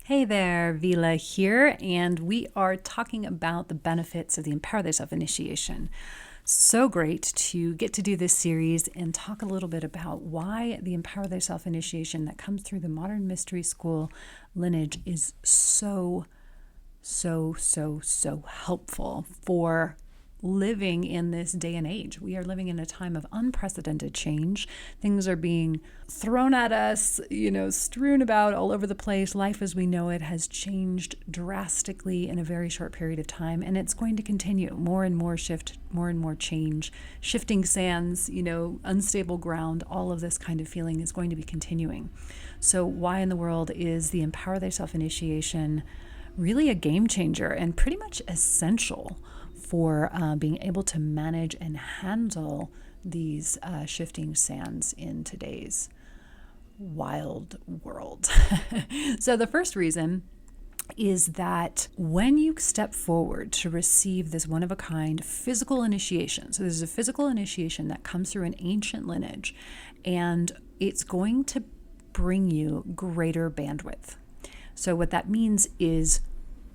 Hey there, Vila here, and we are talking about the benefits of the Empower Thyself initiation. So great to get to do this series and talk a little bit about why the Empower Thyself initiation that comes through the Modern Mystery School lineage is so helpful for living in this day and age. We are living in a time of unprecedented change. Things are being thrown at us, strewn about all over the place. Life as we know it has changed drastically in a very short period of time, and it's going to continue. More and more shift, more and more change, shifting sands, unstable ground, all of this kind of feeling is going to be continuing. So why in the world is the Empower Thyself initiation really a game changer and pretty much essential for being able to manage and handle these shifting sands in today's wild world? So the first reason is that when you step forward to receive this one-of-a-kind physical initiation, so there's a physical initiation that comes through an ancient lineage, and it's going to bring you greater bandwidth. So what that means is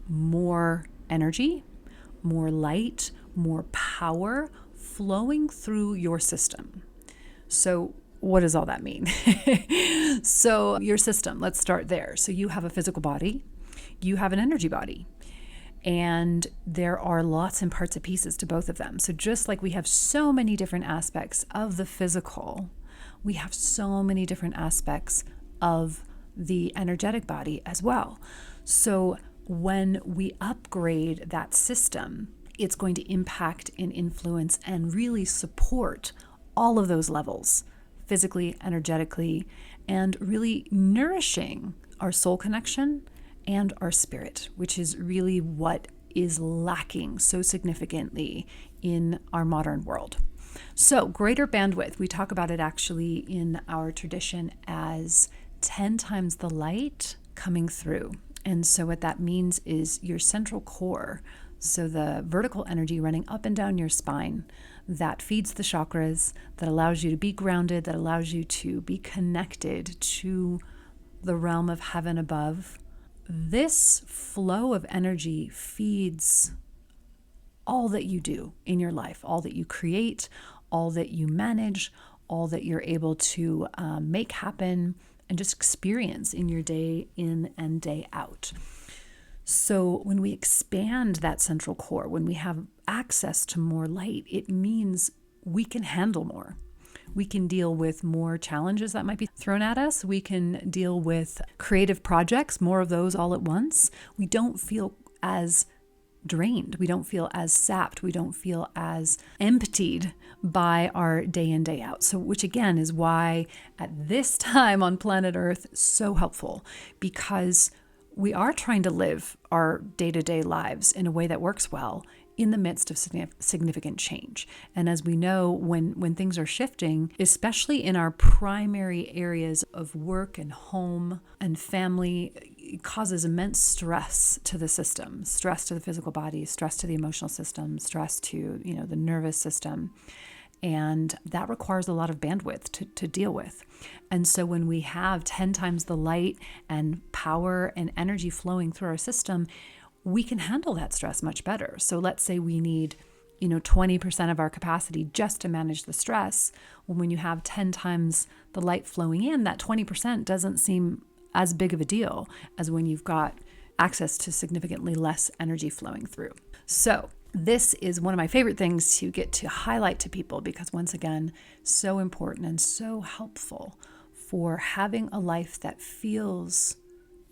more energy, more light, more power flowing through your system. So what does all that mean? So your system, let's start there. So you have a physical body, you have an energy body, and there are lots and parts and pieces to both of them. So just like we have so many different aspects of the physical, we have so many different aspects of the energetic body as well. So when we upgrade that system, it's going to impact and influence and really support all of those levels, physically, energetically, and really nourishing our soul connection and our spirit, which is really what is lacking so significantly in our modern world. So greater bandwidth, we talk about it actually in our tradition as 10 times the light coming through. And so what that means is your central core, so the vertical energy running up and down your spine that feeds the chakras, that allows you to be grounded, that allows you to be connected to the realm of heaven above. This flow of energy feeds all that you do in your life, all that you create, all that you manage, all that you're able to make happen and just experience in your day in and day out. So when we expand that central core, when we have access to more light, it means we can handle more. We can deal with more challenges that might be thrown at us. We can deal with creative projects, more of those all at once. We don't feel as drained. We don't feel as sapped. We don't feel as emptied by our day in, day out. So, which again is why at this time on planet Earth, so helpful, because we are trying to live our day-to-day lives in a way that works well in the midst of significant change. And as we know, when things are shifting, especially in our primary areas of work and home and family, it causes immense stress to the system, stress to the physical body, stress to the emotional system, stress to, the nervous system. And that requires a lot of bandwidth to deal with. And so when we have 10 times the light and power and energy flowing through our system, we can handle that stress much better. So let's say we need 20% of our capacity just to manage the stress. Well, when you have 10 times the light flowing in, that 20% doesn't seem as big of a deal as when you've got access to significantly less energy flowing through. So this is one of my favorite things to get to highlight to people because, once again, so important and so helpful for having a life that feels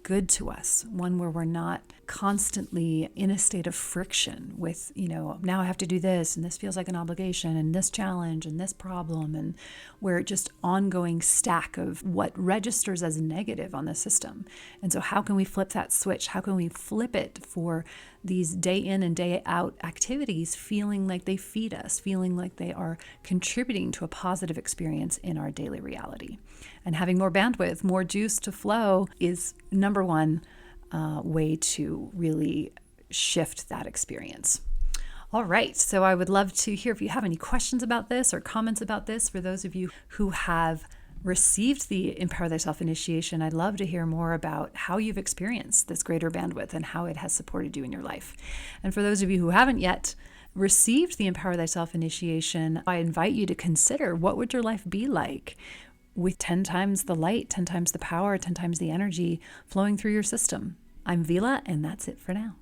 good to us, one where we're not constantly in a state of friction with, now I have to do this, and this feels like an obligation, and this challenge, and this problem, and where just ongoing stack of what registers as negative on the system. And so how can we flip that switch? How can we flip it for these day in and day out activities feeling like they feed us, feeling like they are contributing to a positive experience in our daily reality? And having more bandwidth, more juice to flow is number one way to really shift that experience. All right, so I would love to hear if you have any questions about this or comments about this for those of you who have received the Empower Thyself initiation, I'd love to hear more about how you've experienced this greater bandwidth and how it has supported you in your life. And for those of you who haven't yet received the Empower Thyself initiation, I invite you to consider, what would your life be like with 10 times the light, 10 times the power, 10 times the energy flowing through your system? I'm Vila, and that's it for now.